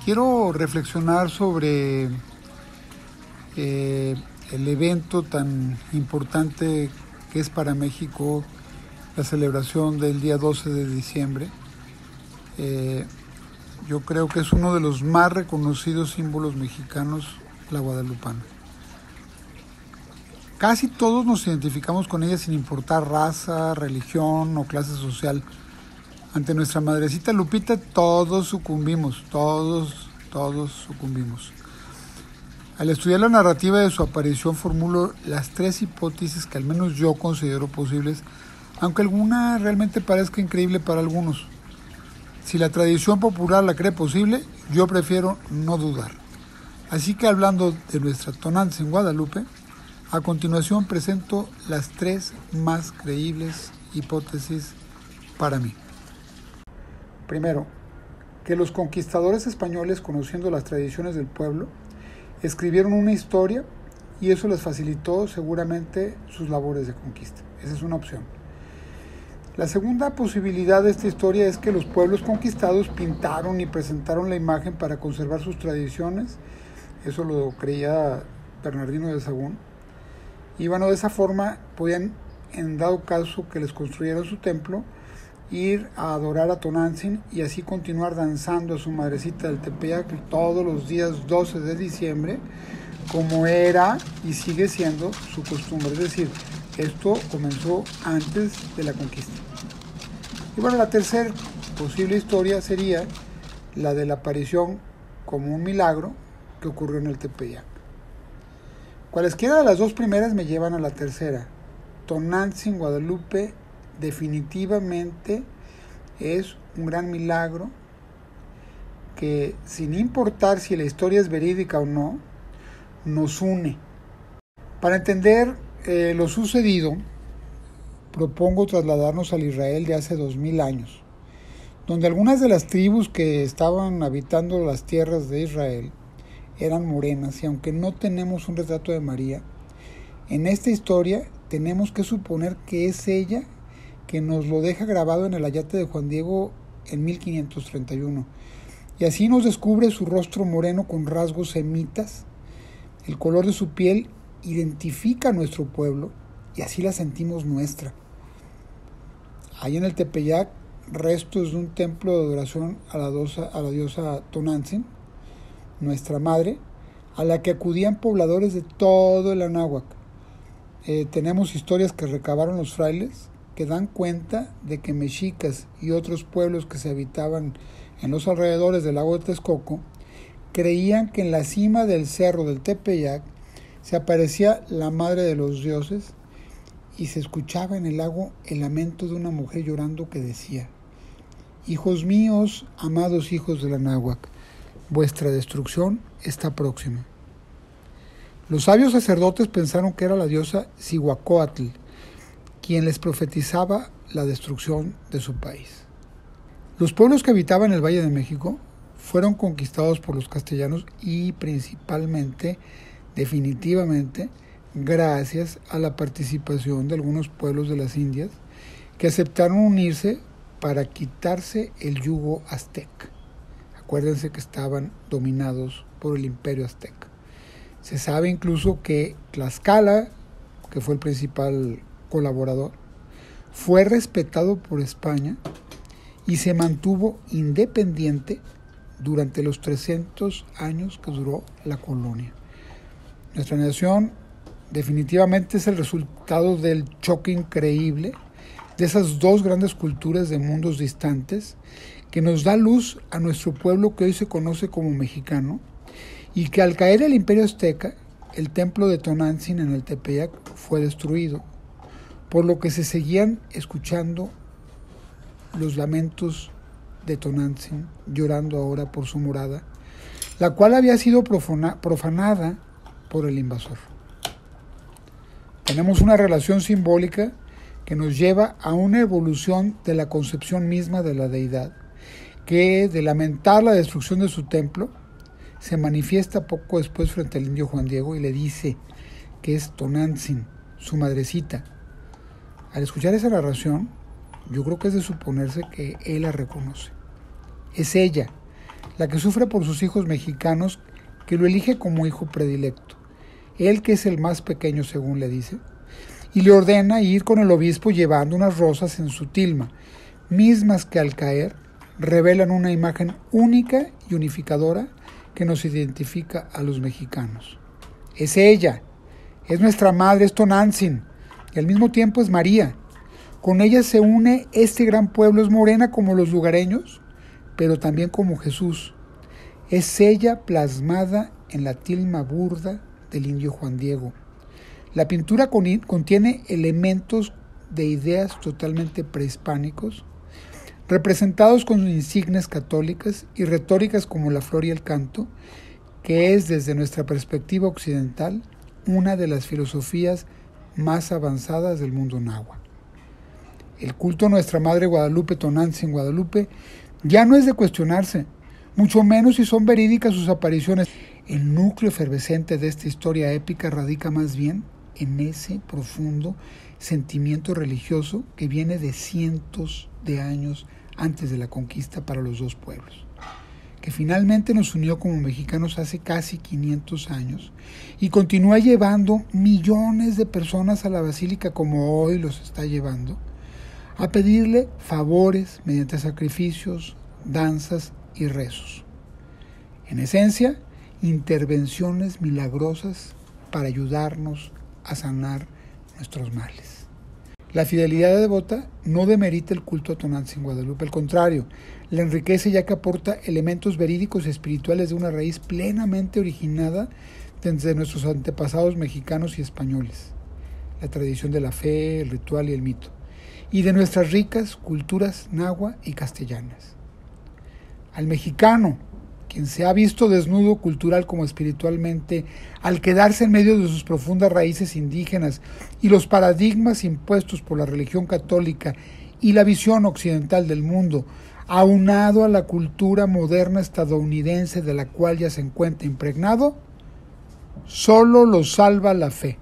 Quiero reflexionar sobre el evento tan importante que es para México la celebración del día 12 de diciembre. Yo creo que es uno de los más reconocidos símbolos mexicanos, la guadalupana. Casi todos nos identificamos con ella sin importar raza, religión o clase social. Ante nuestra madrecita Lupita todos sucumbimos. Al estudiar la narrativa de su aparición formulo las tres hipótesis que al menos yo considero posibles, aunque alguna realmente parezca increíble para algunos. Si la tradición popular la cree posible, yo prefiero no dudar. Así que hablando de nuestra Tonantzin en Guadalupe, a continuación presento las tres más creíbles hipótesis para mí. Primero, que los conquistadores españoles, conociendo las tradiciones del pueblo, escribieron una historia y eso les facilitó seguramente sus labores de conquista. Esa es una opción. La segunda posibilidad de esta historia es que los pueblos conquistados pintaron y presentaron la imagen para conservar sus tradiciones. Eso lo creía Bernardino de Sahagún. Y bueno, de esa forma podían, en dado caso que les construyeran su templo, ir a adorar a Tonantzin y así continuar danzando a su madrecita del Tepeyac todos los días 12 de diciembre, como era y sigue siendo su costumbre. Es decir, esto comenzó antes de la conquista. Y bueno, la tercera posible historia sería la de la aparición como un milagro que ocurrió en el Tepeyac. Cualesquiera de las dos primeras me llevan a la tercera. Tonantzin Guadalupe definitivamente es un gran milagro que, sin importar si la historia es verídica o no, nos une. Para entender lo sucedido, propongo trasladarnos al Israel de hace 2000 años, donde algunas de las tribus que estaban habitando las tierras de Israel eran morenas, y aunque no tenemos un retrato de María, en esta historia tenemos que suponer que es ella que nos lo deja grabado en el ayate de Juan Diego en 1531. Y así nos descubre su rostro moreno con rasgos semitas. El color de su piel identifica a nuestro pueblo y así la sentimos nuestra. Hay en el Tepeyac restos de un templo de adoración a la diosa Tonantzin, nuestra madre, a la que acudían pobladores de todo el Anáhuac. Tenemos historias que recabaron los frailes que dan cuenta de que mexicas y otros pueblos que se habitaban en los alrededores del lago de Texcoco creían que en la cima del cerro del Tepeyac se aparecía la madre de los dioses y se escuchaba en el lago el lamento de una mujer llorando que decía: «Hijos míos, amados hijos del Anáhuac, vuestra destrucción está próxima». Los sabios sacerdotes pensaron que era la diosa Cihuacóatl quien les profetizaba la destrucción de su país. Los pueblos que habitaban el Valle de México fueron conquistados por los castellanos y principalmente, definitivamente, gracias a la participación de algunos pueblos de las Indias que aceptaron unirse para quitarse el yugo azteca. Acuérdense que estaban dominados por el imperio azteca. Se sabe incluso que Tlaxcala, que fue el principal colaborador, fue respetado por España y se mantuvo independiente durante los 300 años que duró la colonia. Nuestra nación definitivamente es el resultado del choque increíble de esas dos grandes culturas de mundos distantes que nos da luz a nuestro pueblo que hoy se conoce como mexicano, y que al caer el imperio azteca, el templo de Tonantzin en el Tepeyac fue destruido, por lo que se seguían escuchando los lamentos de Tonantzin llorando ahora por su morada, la cual había sido profanada por el invasor. Tenemos una relación simbólica que nos lleva a una evolución de la concepción misma de la deidad, que de lamentar la destrucción de su templo, se manifiesta poco después frente al indio Juan Diego y le dice que es Tonantzin, su madrecita. Al escuchar esa narración, yo creo que es de suponerse que él la reconoce. Es ella, la que sufre por sus hijos mexicanos, que lo elige como hijo predilecto, él que es el más pequeño según le dice, y le ordena ir con el obispo llevando unas rosas en su tilma, mismas que al caer revelan una imagen única y unificadora que nos identifica a los mexicanos. Es ella, es nuestra madre, es Tonantzin, y al mismo tiempo es María. Con ella se une este gran pueblo, es morena como los lugareños, pero también como Jesús. Es ella plasmada en la tilma burda del indio Juan Diego. La pintura contiene elementos de ideas totalmente prehispánicos, representados con insignias católicas y retóricas como la flor y el canto, que es desde nuestra perspectiva occidental una de las filosofías más avanzadas del mundo náhuatl. El culto a nuestra Madre Guadalupe, Tonantzin Guadalupe, ya no es de cuestionarse, mucho menos si son verídicas sus apariciones. El núcleo efervescente de esta historia épica radica más bien en ese profundo sentimiento religioso que viene de cientos de años antes de la conquista para los dos pueblos, que finalmente nos unió como mexicanos hace casi 500 años y continúa llevando millones de personas a la basílica como hoy los está llevando, a pedirle favores mediante sacrificios, danzas y rezos. En esencia, intervenciones milagrosas para ayudarnos a sanar nuestros males. La fidelidad devota no demerita el culto a Tonantzin Guadalupe, al contrario, la enriquece ya que aporta elementos verídicos y espirituales de una raíz plenamente originada desde nuestros antepasados mexicanos y españoles, la tradición de la fe, el ritual y el mito, y de nuestras ricas culturas náhuatl y castellanas. Al mexicano, quien se ha visto desnudo cultural como espiritualmente, al quedarse en medio de sus profundas raíces indígenas y los paradigmas impuestos por la religión católica y la visión occidental del mundo, aunado a la cultura moderna estadounidense de la cual ya se encuentra impregnado, solo lo salva la fe.